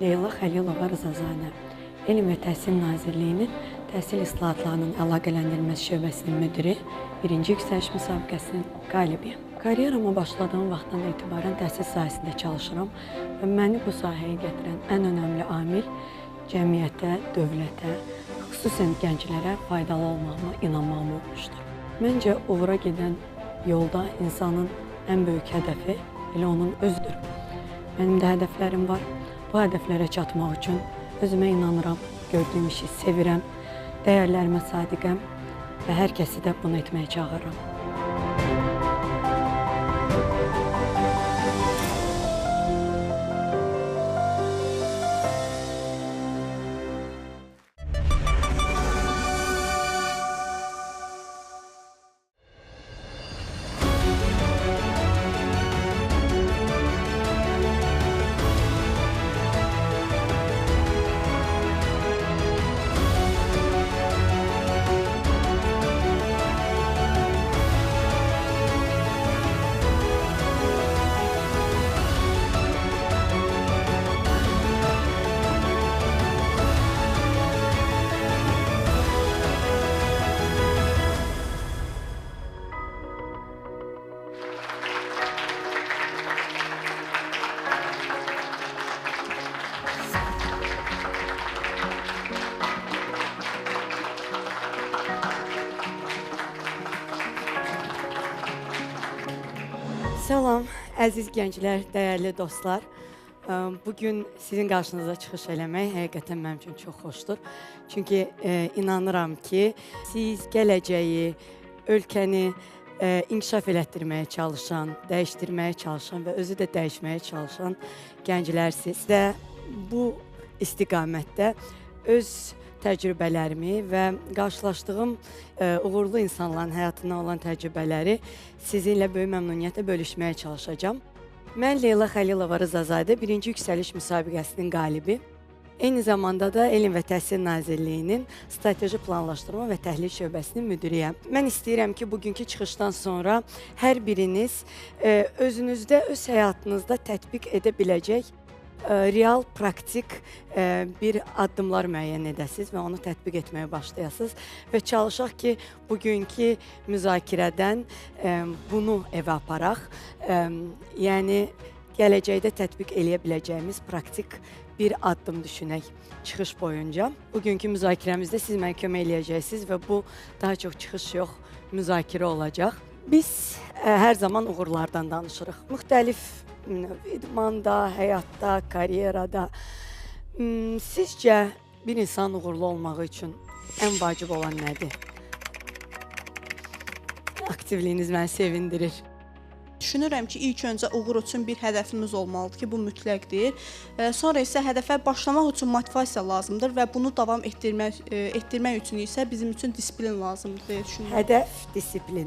Leyla Xəlilova Rızazadə, Elm və Təhsil Nazirliyinin Təhsil İslahatlarının Əlaqələndirilməsi şöbəsinin müdiri, 1-ci yüksəliş müsabiqəsinin qalibiyəm. Karyerama başladığım vaxtdan etibarən təhsil sahəsində çalışıram və məni bu sahəyə gətirən ən önəmli amil cəmiyyətə, dövlətə, xüsusən gənclərə faydalı olmağıma inanmağım olmuşdur. Məncə, uğura gedən yolda insanın ən böyük hədəfi elə onun özüdür. Mənim də hədəflərim var. Bu hədəflərə çatmaq üçün özümə inanıram, gördüyüm işi sevirəm, dəyərlərimə sadiqəm və hər kəsi də bunu etməyə çağırıram. Salam, əziz gənclər, dəyərli dostlar. Bugün sizin qarşınıza çıxış eləmək həqiqətən mənim üçün çox xoşdur. Çünki inanıram ki, siz gələcəyi, ölkəni inkişaf elətdirməyə çalışan, dəyişdirməyə çalışan və özü də dəyişməyə çalışan gənclərsiniz və bu istiqamətdə öz təcrübələrimi və qarşılaşdığım uğurlu insanların həyatından olan təcrübələri sizinlə böyük məmnuniyyətlə bölüşməyə çalışacağam. Mən Leyla Xəlilova Rızazadə, 1-ci yüksəliş müsabiqəsinin qalibi. Eyni zamanda da Elm və Təhsil Nazirliyinin Strateji Planlaşdırma və Təhlil şöbəsinin müdiriyəm. Mən istəyirəm ki, bugünkü çıxışdan sonra hər biriniz özünüzdə, öz həyatınızda tətbiq edə biləcək real, praktik bir addımlar müəyyən edəsiniz və onu tətbiq etməyə başlayasınız və çalışaq ki, bugünkü müzakirədən bunu evə aparaq. Yəni, gələcəkdə tətbiq eləyə biləcəyimiz praktik bir addım düşünək çıxış boyunca. Bugünkü müzakirəmizdə siz mənə kömək eləyəcəksiniz və bu daha çox çıxış yox, müzakirə olacaq. Biz hər zaman uğurlardan danışırıq. Müxtəlif idmanda, həyatda, karyerada. Sizcə bir insan uğurlu olmağı üçün ən vacib olan nədir? Aktivliyiniz məni sevindirir. Düşünürəm ki, ilk öncə uğur üçün bir hədəfimiz olmalıdır ki, bu mütləqdir. Sonra isə hədəfə başlamaq üçün motivasiya lazımdır və bunu davam etdirmək üçün isə bizim üçün disiplin lazımdır deyə düşünürəm. Hədəf, disiplin.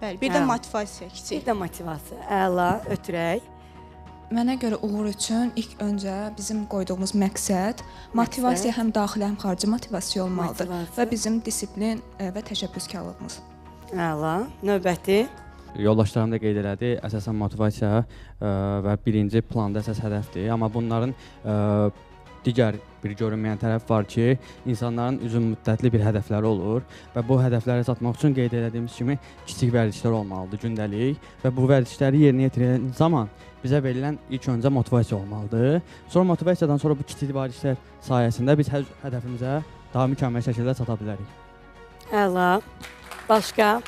Bəli, bir də motivasiya kiçik. Bir də motivasiya. Əla, ötürək. Mənə görə uğur üçün ilk öncə bizim qoyduğumuz məqsəd, motivasiya həm daxili, həm xarici motivasiya olmalıdır və bizim disiplin və təşəbbüskarlığımız. Əla, növbəti. Yoldaşlarım da qeyd elədi, əsasən motivasiya və birinci planda əsas hədəfdir. Amma bunların digər bir görünməyən tərəf var ki, insanların uzun müddətli bir hədəfləri olur və bu hədəflərə çatmaq üçün qeyd etdiyimiz kimi kiçik vərdişlər olmalıdır gündəlik və bu vərdişləri yerinə yetirən zaman bizə verilən ilk öncə motivasiya olmalıdır. Sonra motivasiyadan sonra bu kiçik vərdişlər sayəsində biz hədəfimizə daha mükəmməl şəkildə çata bilərik. Əla. Başqa?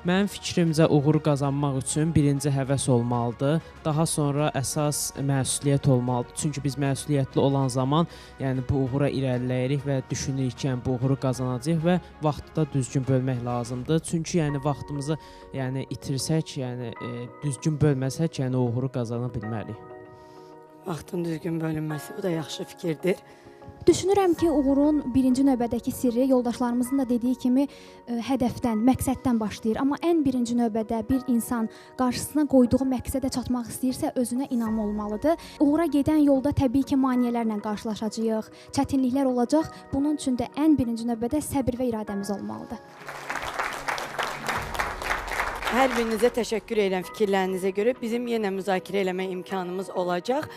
Mənim fikrimcə uğur qazanmaq üçün birinci həvəs olmalıdır, daha sonra əsas məsuliyyət olmalıdır. Çünki biz məsuliyyətli olan zaman, yəni bu uğura irəliləyirik və düşünürük ki, bu uğuru qazanacağıq və vaxtı da düzgün bölmək lazımdır. Çünki yəni vaxtımızı itirsək, yəni düzgün bölməsək, yəni uğuru qazana bilmərik. Vaxtın düzgün bölünməsi, bu da yaxşı fikirdir. Düşünürəm ki, uğurun birinci növbədəki sirri yoldaşlarımızın da dediyi kimi hədəfdən, məqsəddən başlayır. Amma ən birinci növbədə bir insan qarşısına qoyduğu məqsədə çatmaq istəyirsə, özünə inamı olmalıdır. Uğura gedən yolda təbii ki, maneələrlə qarşılaşacağıq, çətinliklər olacaq. Bunun üçün də ən birinci növbədə səbir və iradəmiz olmalıdır. Hər birinizə təşəkkür edirəm fikirlərinizə görə. Bizim yenə müzakirə eləmək imkanımız olacaq.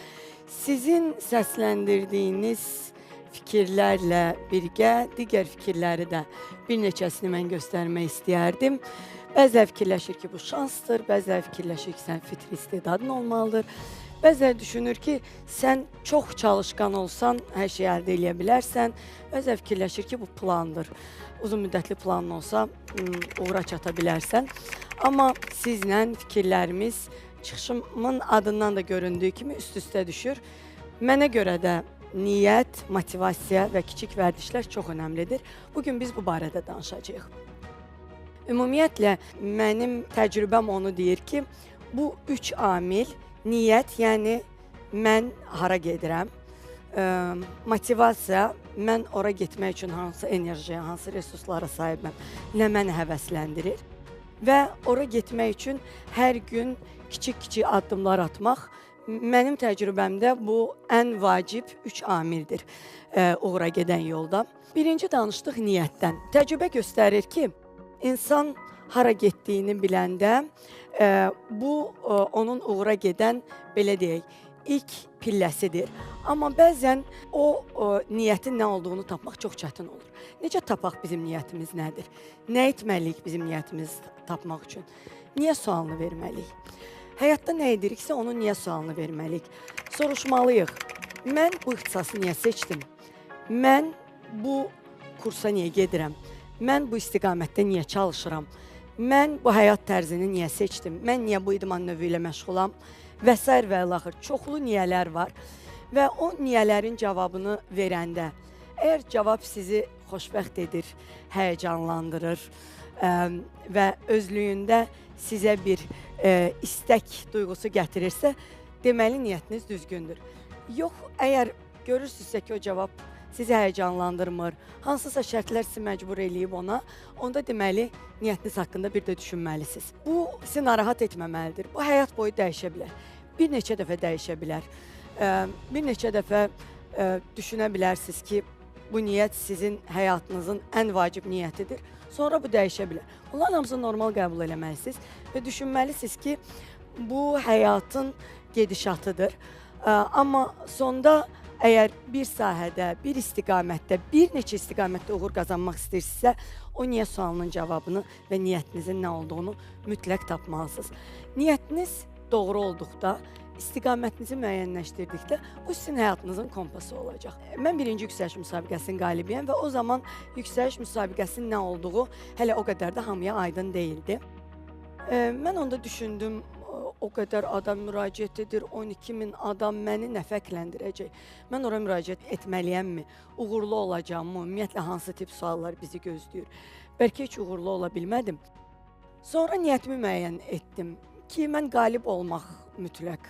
Sizin səsləndirdiyiniz fikirlərlə birgə digər fikirləri də bir neçəsini mən göstərmək istəyərdim. Bəzilər fikirləşir ki, bu şansdır, bəzilər fikirləşir ki, sən fitri istedadın olmalıdır. Bəzilər düşünür ki, sən çox çalışqan olsan, hər şey əldə edə bilərsən. Bəzilər fikirləşir ki, bu plandır. Uzun müddətli planın olsa, uğura çata bilərsən. Amma sizlə fikirlərimiz çıxışımın adından da göründüyü kimi üst-üstə düşür. Mənə görə də niyyət, motivasiya və kiçik vərdişlər çox önəmlidir. Bugün biz bu barədə danışacağıq. Ümumiyyətlə, mənim təcrübəm onu deyir ki, bu üç amil, niyyət, yəni mən hara gedirəm, motivasiya, mən ora getmək üçün hansı enerjiyə, hansı resurslara sahibəm, nə məni həvəsləndirir və ora getmək üçün hər gün kiçik-kiçik addımlar atmaq, mənim təcrübəmdə bu ən vacib üç amildir uğura gedən yolda. Birinci danışdıq niyyətdən. Təcrübə göstərir ki, İnsan hara getdiyini biləndə bu onun uğura gedən, belə deyək, ilk pilləsidir. Amma bəzən o niyyətin nə olduğunu tapmaq çox çətin olur. Necə tapaq bizim niyyətimiz nədir? Nə etməliyik bizim niyyətimizi tapmaq üçün? Niyə sualını verməliyik? Həyatda nə ediriksə onun niyə sualını verməliyik? Soruşmalıyıq. Mən bu ixtisası niyə seçdim? Mən bu kursa niyə gedirəm? Mən bu istiqamətdə niyə çalışıram? Mən bu həyat tərzini niyə seçdim? Mən niyə bu idman növü ilə məşğulam? Və s. və ilaxır. Çoxlu niyələr var. Və o niyələrin cavabını verəndə, əgər cavab sizi xoşbəxt edir, həyəcanlandırır və özlüyündə sizə bir istək duyğusu gətirirsə, deməli niyyətiniz düzgündür. Yox, əgər görürsünüzsə ki, o cavab sizi həyəcanlandırmır, hansısa şərtlər sizi məcbur eləyib ona, onda deməli niyyətiniz haqqında bir də düşünməlisiniz. Bu sizi narahat etməməlidir. Bu həyat boyu dəyişə bilər. Bir neçə dəfə dəyişə bilər. Bir neçə dəfə düşünə bilərsiniz ki, bu niyyət sizin həyatınızın ən vacib niyyətidir. Sonra bu dəyişə bilər. Onların hamısını normal qəbul eləməlisiniz və düşünməlisiniz ki, bu həyatın gedişatıdır. Amma sonda əgər bir sahədə, bir istiqamətdə, bir neçə istiqamətdə uğur qazanmaq istəyirsinizsə, o niyə sualının cavabını və niyyətinizin nə olduğunu mütləq tapmalısınız. Niyyətiniz doğru olduqda, istiqamətinizi müəyyənləşdirdikdə, bu sizin həyatınızın kompası olacaq. Mən birinci yüksəliş müsabiqəsinin qalibiyəm və o zaman yüksəliş müsabiqəsinin nə olduğu hələ o qədər də hamıya aydın deyildi. Mən onda düşündüm, o qədər adam müraciət edir, 12.000 adam məni nə fərqləndirəcək? Mən ora müraciət etməliyəmmi? Uğurlu olacağımı? Ümumiyyətlə, hansı tip suallar bizi gözləyir? Bəlkə heç uğurlu ola bilmədim. Sonra niyyətimi müəyyən etdim ki, mən qalib olmaq mütləq.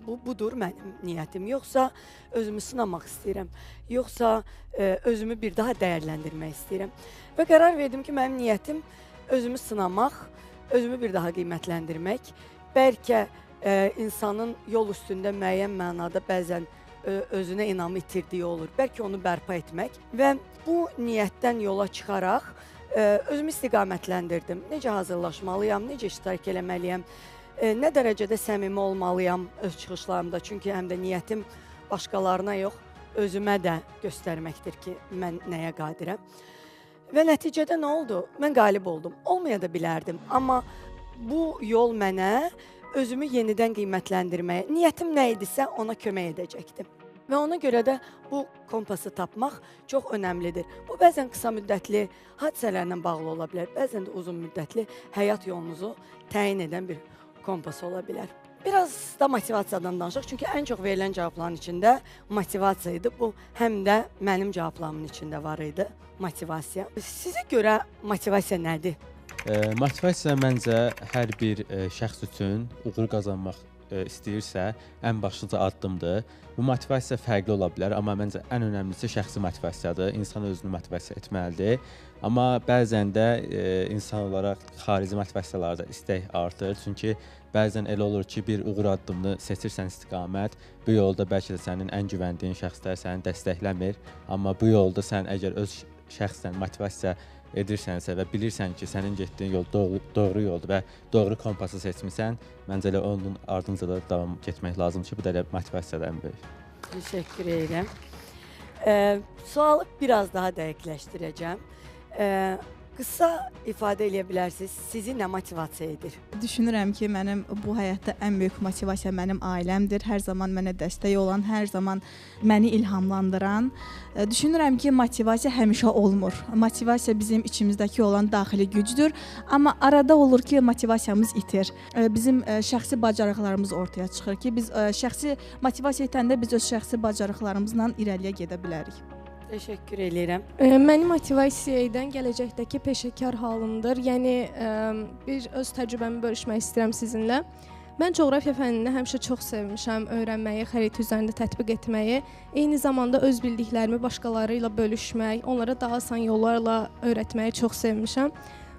Budur mənim niyyətim. Yoxsa özümü sınamaq istəyirəm. Yoxsa özümü bir daha dəyərləndirmək istəyirəm. Və qərar verdim ki, mənim niyyətim özümü sınamaq, özümü bir daha qiymətləndirmək. Bəlkə insanın yol üstündə müəyyən mənada bəzən özünə inamı itirdiyi olur. Bəlkə onu bərpa etmək və bu niyyətdən yola çıxaraq özümü istiqamətləndirdim. Necə hazırlaşmalıyam, necə iştirak eləməliyəm, nə dərəcədə səmimi olmalıyam öz çıxışlarımda. Çünki həm də niyyətim başqalarına yox, özümə də göstərməkdir ki, mən nəyə qadirəm. Və nəticədə nə oldu? Mən qalib oldum. Olmaya da bilərdim, amma bu yol mənə özümü yenidən qiymətləndirməyə, niyyətim nə idisə ona kömək edəcəkdim. Və ona görə də bu kompası tapmaq çox önəmlidir. Bu bəzən qısa müddətli hadisələrlə bağlı ola bilər, bəzən də uzun müddətli həyat yolunuzu təyin edən bir kompas ola bilər. Biraz da motivasiyadan danışaq, çünki ən çox verilən cavabların içində motivasiya idi. Bu həm də mənim cavablarımın içində var idi, motivasiya. Sizə görə motivasiya nədir? Motivasiya məncə hər bir şəxs üçün uğur qazanmaq istəyirsə, ən başlıca addımdır. Bu motivasiya fərqli ola bilər, amma məncə ən önəmlisi şəxsi motivasiyadır. İnsan özünü motivasiya etməlidir. Amma bəzən də insan olaraq xarici motivasiyalarda istək artır. Çünki bəzən elə olur ki, bir uğur addımını seçirsən istiqamət, bu yolda bəlkə də sənin ən güvəndiyin şəxslər səni dəstəkləmir. Amma bu yolda sən əgər öz şəxsən motivasiya edirsənsə və bilirsən ki, sənin getdiyin yol doğru yoldur və doğru kompası seçmisən, məncə elə onun ardınca da davam etmək lazımdır ki, bu da elə motivasiyadan ən böyük. Təşəkkür edirəm. Sualı biraz daha dəqiqləşdirəcəm. Qısa ifadə edə bilərsiniz, sizi nə motivasiya edir? Düşünürəm ki, mənim bu həyatda ən böyük motivasiya mənim ailəmdir. Hər zaman mənə dəstək olan, hər zaman məni ilhamlandıran. Düşünürəm ki, motivasiya həmişə olmur. Motivasiya bizim içimizdəki olan daxili gücdür. Amma arada olur ki, motivasiyamız itir. Bizim şəxsi bacarıqlarımız ortaya çıxır ki, biz şəxsi motivasiya itəndə biz öz şəxsi bacarıqlarımızla irəliyə gedə bilərik. Təşəkkür edirəm. Məni motivasiya edən gələcəkdəki peşəkar halımdır. Yəni bir öz təcrübəmi bölüşmək istəyirəm sizinlə. Mən coğrafiya fənnini həmişə çox sevmişəm, öyrənməyi, xəritə üzərində tətbiq etməyi, eyni zamanda öz bildiklərimi başqaları ilə bölüşmək, onlara daha asan yollarla öyrətməyi çox sevmişəm.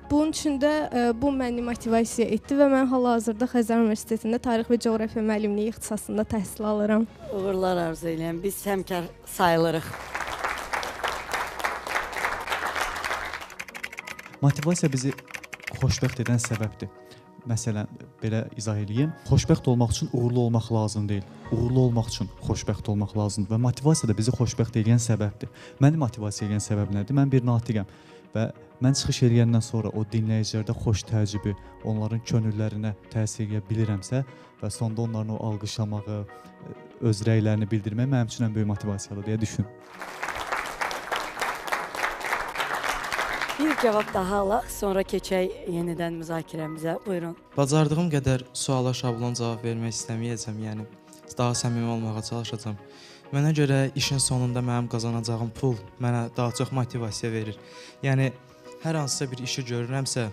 Bunun üçün də bu məni motivasiya etdi və mən hal-hazırda Xəzər Universitetində tarix və coğrafiya müəllimliyi ixtisasında təhsil alıram. Uğurlar arzu edirəm. Biz həmkar sayılırıq. Motivasiya bizi xoşbəxt edən səbəbdir. Məsələn, belə izah edeyim. Xoşbəxt olmaq üçün uğurlu olmaq lazım deyil. Uğurlu olmaq üçün xoşbəxt olmaq lazımdır və motivasiya da bizi xoşbəxt edən səbəbdir. Məni motivasiya edən səbəb nədir? Mən bir natiqəm və mən çıxış edəndən sonra o dinləyicilərdə xoş təəccübü, onların könüllərinə təsir edə bilirəmsə və sonda onların o alqışlamağı, öz rəylərini bildirmək mənim üçün ən böyük motivasiyadır deyə düşünürəm. Bir cavab daha alaq, sonra keçək yenidən müzakirəmizə. Buyurun. Bacardığım qədər suala şablon cavab vermək istəməyəcəm, yəni daha səmimi olmağa çalışacağam. Mənə görə işin sonunda mənim qazanacağım pul mənə daha çox motivasiya verir. Yəni hər hansısa bir işi görürəmsə,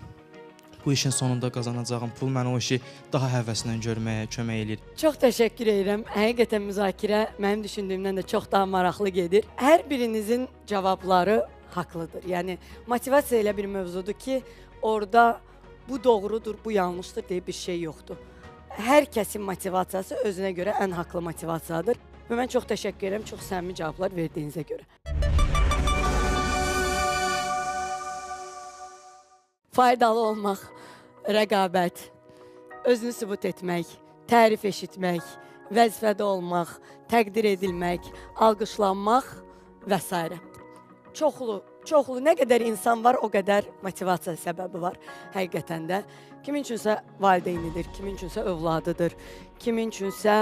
bu işin sonunda qazanacağım pul mənə o işi daha həvəslə görməyə kömək eləyir. Çox təşəkkür edirəm. Həqiqətən müzakirə mənim düşündüyümdən də çox daha maraqlı gedir. Hər birinizin cavabları haqlıdır. Yəni motivasiya elə bir mövzudur ki, orada bu doğrudur, bu yanlışdır deyə bir şey yoxdur. Hər kəsin motivasiyası özünə görə ən haqlı motivasiyadır. Və mən çox təşəkkür edirəm, çox səmimi cavablar verdiyinizə görə. Faydalı olmaq, rəqabət, özünü sübut etmək, tərif eşitmək, vəzifədə olmaq, təqdir edilmək, alqışlanmaq və s. Çoxlu, nə qədər insan var, o qədər motivasiya səbəbi var həqiqətən də. Kimin üçünsə valideynidir, kimin üçünsə övladıdır, kimin üçünsə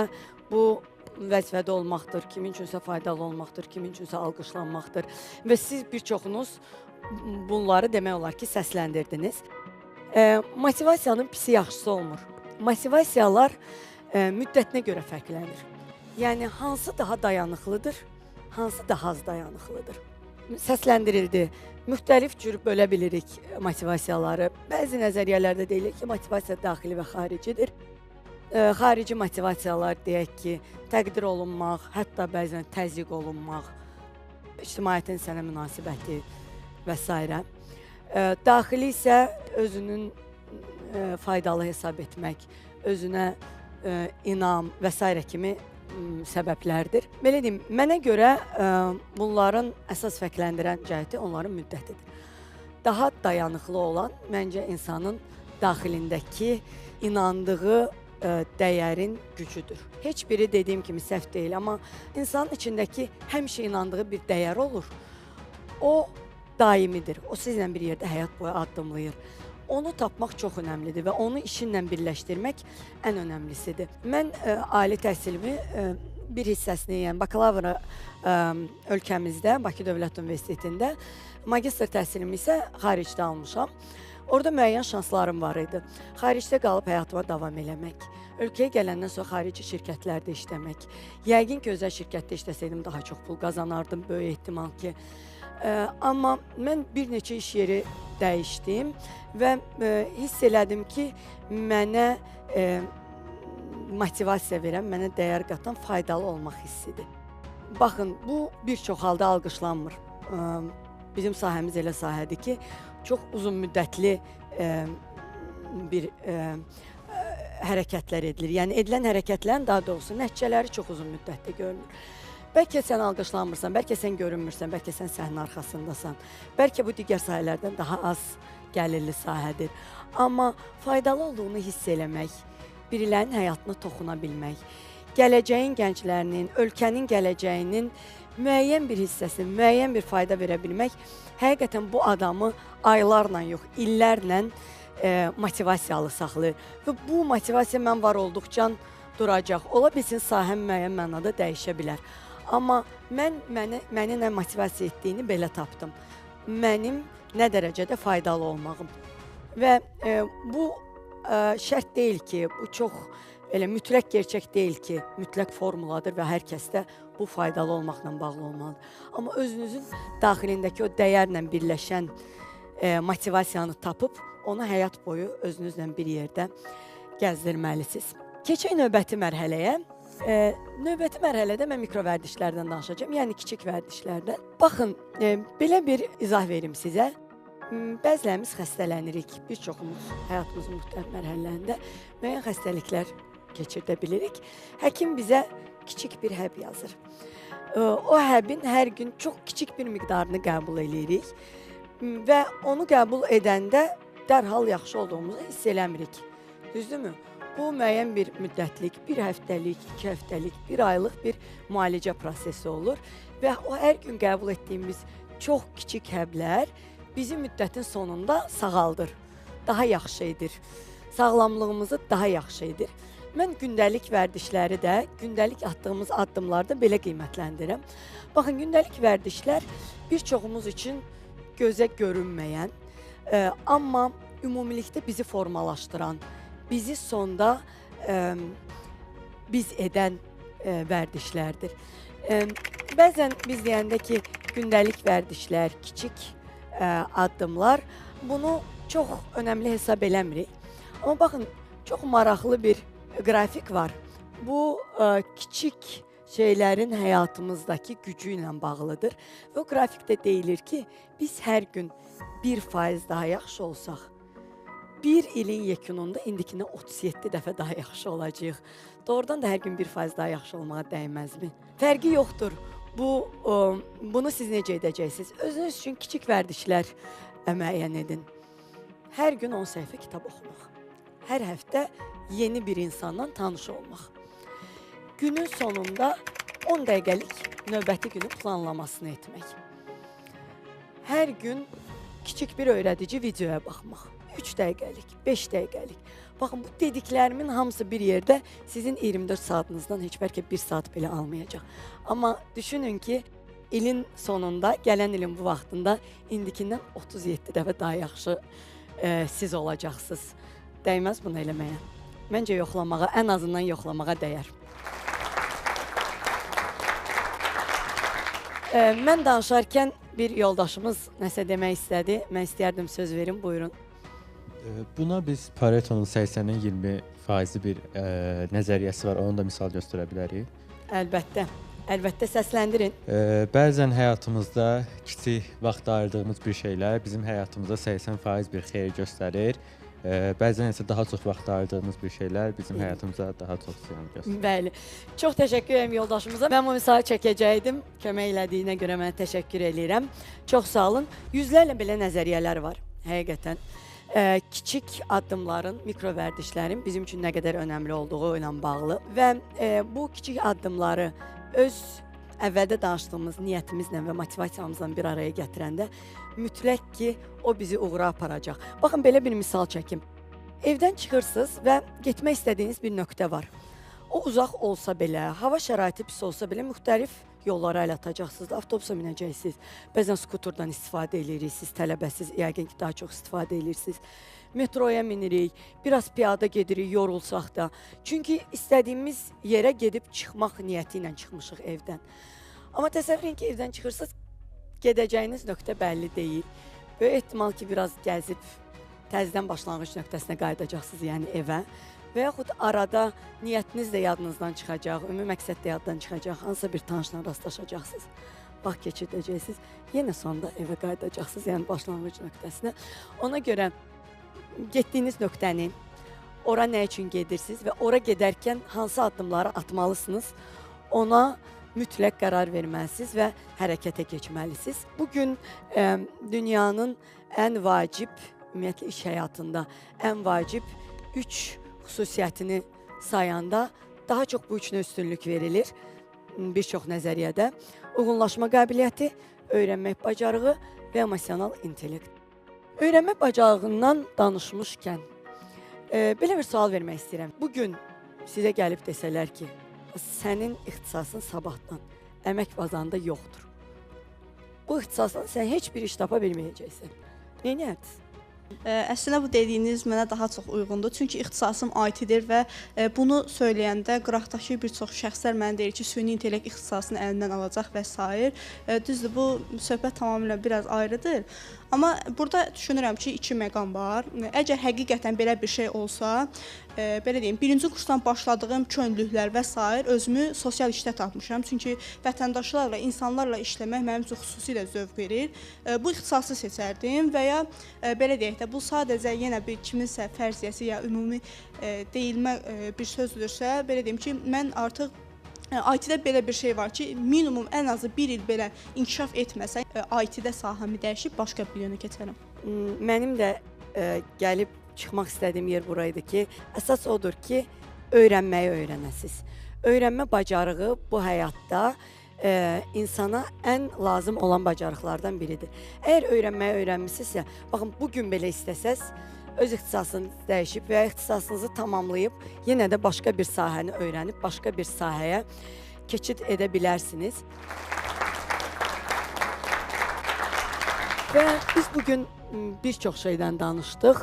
bu vəzifədə olmaqdır, kimin üçünsə faydalı olmaqdır, kimin üçünsə alqışlanmaqdır. Və siz bir çoxunuz bunları demək olar ki, səsləndirdiniz. Motivasiyanın pisi yaxşısı olmur. Motivasiyalar müddətinə görə fərqlənir. Yəni, hansı daha dayanıqlıdır, hansı daha az dayanıqlıdır. Səsləndirildi. Müxtəlif cür bölə bilirik motivasiyaları. Bəzi nəzəriyyələrdə deyilir ki, motivasiya daxili və xaricidir. Xarici motivasiyalar deyək ki, təqdir olunmaq, hətta bəzən təzyiq olunmaq, ictimaiyyətin sənə münasibəti və s. Daxili isə özünün faydalı hesab etmək, özünə inam və s. kimi səbəblərdir. Belə deyim, mənə görə bunların əsas fərqləndirən cəhəti onların müddətidir. Daha dayanıqlı olan məncə insanın daxilindəki inandığı dəyərin gücüdür. Heç biri dediyim kimi səhv deyil, amma insanın içindəki həmişə inandığı bir dəyər olur. O daimidir. O sizlə bir yerdə həyat boyu addımlayır. Onu tapmaq çox önəmlidir və onu işinlə birləşdirmək ən önəmlisidir. Mən ali təhsilimi bir hissəsini, yəni bakalavra ölkəmizdə, Bakı Dövlət Universitetində, magistr təhsilimi isə xaricdə almışam. Orada müəyyən şanslarım var idi. Xaricdə qalıb həyatıma davam eləmək, ölkəyə gələndən sonra xarici şirkətlərdə işləmək. Yəqin ki, özəl şirkətdə işləsəydim daha çox pul qazanardım, böyük ehtimal ki. Amma mən bir neçə iş yeri dəyişdim və hiss elədim ki, mənə motivasiya verən, mənə dəyər qatan faydalı olmaq hissidir. Baxın, bu bir çox halda alqışlanmır. Bizim sahəmiz elə sahədir ki, çox uzun müddətli bir hərəkətlər edilir. Yəni, edilən hərəkətlərin daha doğrusu nəticələri çox uzun müddətli görünür. Bəlkə sən alqışlanmırsan, bəlkə sən görünmürsən, bəlkə sən səhnə arxasındasan. Bəlkə bu digər sahələrdən daha az gəlirli sahədir. Amma faydalı olduğunu hiss eləmək, birilərinin həyatına toxuna bilmək, gələcəyin gənclərinin, ölkənin gələcəyinin müəyyən bir hissəsini, müəyyən bir fayda verə bilmək, həqiqətən bu adamı aylarla yox, illərlə motivasiyalı saxlayır. Və bu motivasiya mən var olduqca duracaq. Ola bilsin sahəm müəyyən mənada dəyişə bilər. Amma məni nə motivasiya etdiyini belə tapdım. Mənim nə dərəcədə faydalı olmağım. Və bu şərt deyil ki, bu çox elə mütləq gerçək deyil ki, mütləq formuladır və hər kəsdə bu faydalı olmaqla bağlı olmalıdır. Amma özünüzün daxilindəki o dəyərlə birləşən motivasiyanı tapıb, onu həyat boyu özünüzlə bir yerdə gəzdirməlisiniz. Keçək növbəti mərhələyə. Növbəti mərhələdə mən mikro vərdişlərdən danışacağam, yəni kiçik vərdişlərdən. Baxın, belə bir izah verim sizə. Bəzilərimiz xəstələnirik, bir çoxumuz həyatımızın müxtəlif mərhələlərində müəyyən xəstəliklər keçirdə bilirik. Həkim bizə kiçik bir həb yazır. O həbin hər gün çox kiçik bir miqdarını qəbul edirik və onu qəbul edəndə dərhal yaxşı olduğumuzu hiss eləmirik. Düzdürmü? Bu müəyyən bir müddətlik, bir həftəlik, 2 həftəlik, 1 aylıq bir müalicə prosesi olur və o hər gün qəbul etdiyimiz çox kiçik həblər bizi müddətin sonunda sağaldır, daha yaxşı edir, sağlamlığımızı daha yaxşı edir. Mən gündəlik vərdişləri də, gündəlik atdığımız addımları da belə qiymətləndirirəm. Baxın, gündəlik vərdişlər bir çoxumuz üçün gözə görünməyən, amma ümumilikdə bizi formalaşdıran, bizi sonda biz edən vərdişlərdir. Bəzən biz deyəndə ki, gündəlik vərdişlər, kiçik addımlar, bunu çox önəmli hesab eləmirik. Amma baxın, çox maraqlı bir qrafik var. Bu kiçik şeylərin həyatımızdakı gücü ilə bağlıdır. Və o qrafikdə deyilir ki, biz hər gün 1% daha yaxşı olsaq, bir ilin yekununda indikinə 37 dəfə daha yaxşı olacağıq. Doğrudan da hər gün 1% daha yaxşı olmağa dəyməzmi? Fərqi yoxdur. Bunu siz necə edəcəksiniz? Özünüz üçün kiçik vərdişlər müəyyən edin. Hər gün 10 səhifə kitab oxumaq. Hər həftə yeni bir insanla tanış olmaq. Günün sonunda 10 dəqiqəlik növbəti günü planlamasını etmək. Hər gün kiçik bir öyrədici videoya baxmaq. 3 dəqiqəlik, 5 dəqiqəlik. Baxın, bu dediklərimin hamısı bir yerdə sizin 24 saatınızdan heç bəlkə 1 saat belə almayacaq. Amma düşünün ki, ilin sonunda, gələn ilin bu vaxtında indikindən 37 dəfə daha yaxşı siz olacaqsınız. Dəyməz bunu eləməyə. Məncə yoxlamağa, ən azından yoxlamağa dəyər. Mən danışarkən bir yoldaşımız nəsə demək istədi. Mən istəyərdim söz verim, buyurun. Buna biz Pareto'nun 80-nin 20% bir nəzəriyyəsi var, onu da misal göstərə bilərik. Əlbəttə, əlbəttə səsləndirin. Bəzən həyatımızda kiçik vaxt ayırdığımız bir şeylər bizim həyatımızda 80% bir xeyir göstərir. Bəzən isə daha çox vaxt ayırdığımız bir şeylər bizim həyatımıza daha çox ziyan göstərir. Bəli, çox təşəkkür edirəm yoldaşımıza. Mən bu misalı çəkəcəkdim, kömək elədiyinə görə mənə təşəkkür edirəm. Çox sağ olun. Yüzlərlə belə nəzəriyyələr var, həqiqətən. Kiçik addımların, mikro vərdişlərin bizim üçün nə qədər önəmli olduğu ilə bağlı və bu kiçik addımları öz əvvəldə danışdığımız niyyətimizlə və motivasiyamızla bir araya gətirəndə mütləq ki, o bizi uğura aparacaq. Baxın, belə bir misal çəkim. Evdən çıxırsınız və getmək istədiyiniz bir nöqtə var. O uzaq olsa belə, hava şəraiti pis olsa belə müxtəlif yollara əl atacaqsınız, avtobusa minəcəksiniz. Bəzən skuturdan istifadə edirsiniz, tələbəsiz, yəqin ki, daha çox istifadə edirsiniz. Metroya minirik, biraz piyada gedirik, yorulsaq da. Çünki istədiyimiz yerə gedib çıxmaq niyyəti ilə çıxmışıq evdən. Amma təsəvvür edin ki, evdən çıxırsınız, gedəcəyiniz nöqtə bəlli deyil. Böyük ehtimal ki, biraz gəzib təzədən başlanğıc nöqtəsinə qayıdacaqsınız, yəni evə. Və yaxud arada niyyətiniz də yadınızdan çıxacaq, ümumi məqsəd də yaddan çıxacaq, hansısa bir tanışla rastlaşacaqsınız, vaxt keçirdəcəksiniz, yenə sonunda evə qayıdacaqsınız, yəni başlanğıc nöqtəsinə. Ona görə getdiyiniz nöqtəni, ora nə üçün gedirsiniz və ora gedərkən hansı addımları atmalısınız, ona mütləq qərar verməlisiniz və hərəkətə keçməlisiniz. Bu gün dünyanın ən vacib, ümumiyyətlə iş həyatında ən vacib 3 xüsusiyyətini sayanda daha çox bu üçünə üstünlük verilir bir çox nəzəriyyədə. Uyğunlaşma qabiliyyəti, öyrənmək bacarığı və emosional intellekt. Öyrənmə bacarığından danışmışkən belə bir sual vermək istəyirəm. Bugün sizə gəlib desələr ki, sənin ixtisasın sabahdan əmək bazarında yoxdur. Bu ixtisasdan sən heç bir iş tapa bilməyəcəksən. Nə edərsiniz? Əslində bu dediyiniz mənə daha çox uyğundur. Çünki ixtisasım IT-dir və bunu söyləyəndə qıraqdakı bir çox şəxslər mənə deyir ki, süni intellekt ixtisasını əlindən alacaq və s. Düzdür, bu söhbət tamamilə biraz ayrıdır. Amma burada düşünürəm ki, 2 məqam var. Əgər həqiqətən belə bir şey olsa, belə deyim, birinci kursdan başladığım könüllülüklər və s. özümü sosial işdə tapmışam. Çünki vətəndaşlarla, insanlarla işləmək mənim üçün xüsusilə zövq verir. Bu ixtisası seçərdim və ya belə deyək də, bu sadəcə yenə bir kiminsə fərziyyəsi ya ümumi deyilmə bir sözdürsə, belə deyim ki, mən artıq IT-də belə bir şey var ki, minimum ən azı 1 il belə inkişaf etməsə, IT-də sahəmi dəyişib başqa bir yönə keçərəm. Mənim də gəlib çıxmaq istədiyim yer buraydı ki, əsas odur ki, öyrənməyi öyrənəsiniz. Öyrənmə bacarığı bu həyatda insana ən lazım olan bacarıqlardan biridir. Əgər öyrənməyi öyrənmisinizsə, baxın, bugün belə istəsəz, öz ixtisasını dəyişib və ya ixtisasınızı tamamlayıb, yenə də başqa bir sahəni öyrənib, başqa bir sahəyə keçid edə bilərsiniz. Və biz bugün bir çox şeydən danışdıq.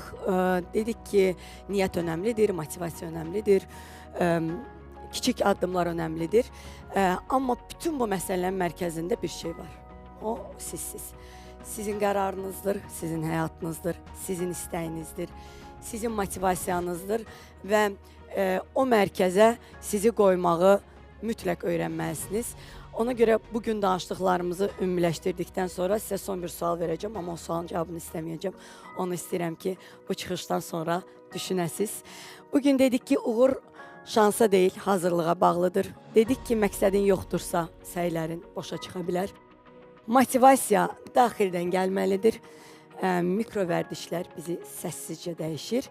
Dedik ki, niyyət önəmlidir, motivasiya önəmlidir, kiçik addımlar önəmlidir. Amma bütün bu məsələlərin mərkəzində bir şey var. O sizsiz. Sizin qərarınızdır, sizin həyatınızdır, sizin istəyinizdir, sizin motivasiyanızdır və o mərkəzə sizi qoymağı mütləq öyrənməlisiniz. Ona görə bugün danışdıqlarımızı ümumiləşdirdikdən sonra sizə son bir sual verəcəm, amma o sualın cavabını istəməyəcəm. Onu istəyirəm ki, bu çıxışdan sonra düşünəsiz. Bugün dedik ki, uğur şansa deyil, hazırlığa bağlıdır. Dedik ki, məqsədin yoxdursa, səylərin boşa çıxa bilər. Motivasiya daxildən gəlməlidir. Mikro vərdişlər bizi səssizcə dəyişir.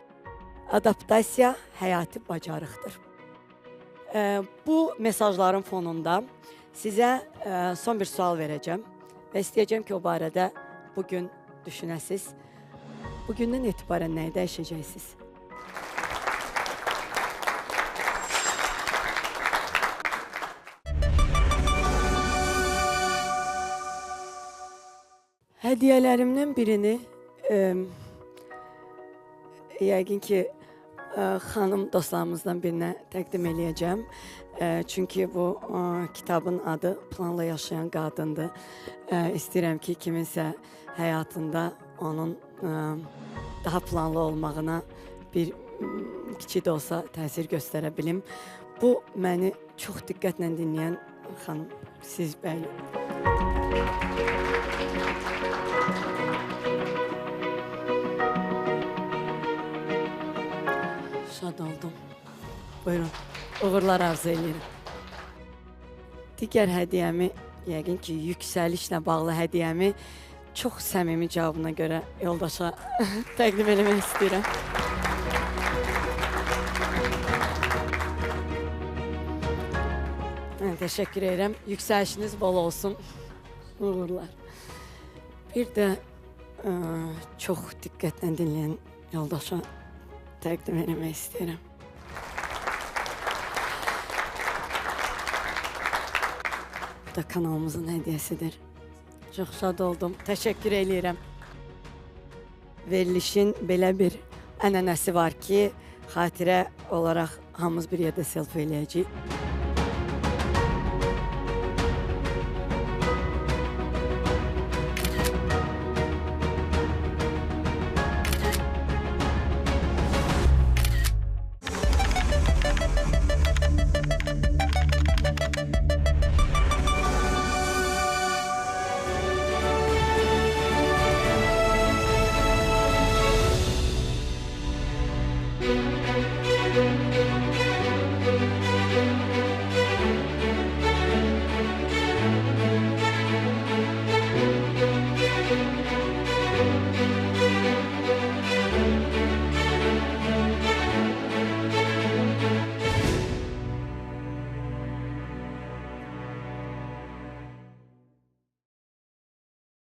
Adaptasiya həyati bacarıqdır. Bu mesajların fonunda sizə son bir sual verəcəm və istəyəcəm ki, o barədə bugün düşünəsiz. Bugündən etibarən nəyi dəyişəcəksiniz? Hədiyyələrimdən birini yəqin ki, xanım dostlarımızdan birinə təqdim eləyəcəm. Çünki bu kitabın adı Planla Yaşayan Qadındır. İstəyirəm ki, kiminsə həyatında onun daha planlı olmağına bir kiçik də olsa təsir göstərə bilim. Bu məni çox diqqətlə dinləyən xanım, siz bəli. Şad oldum. Buyurun, uğurlar arzu edirəm. Digər hədiyyəmi, yəqin ki, yüksəlişlə bağlı hədiyyəmi çox səmimi cavabına görə yoldaşa təqdim eləmək istəyirəm. Təşəkkür edirəm. Yüksəlişiniz bol olsun. Uğurlar. Bir də çox diqqətlə dinləyən yoldaşa təqdim eləmək istəyirəm. Bu da kanalımızın hədiyyəsidir. Çox şad oldum. Təşəkkür eləyirəm. Verilişin belə bir ənənəsi var ki, xatirə olaraq hamımız bir yerdə selfie eləyəcəyik.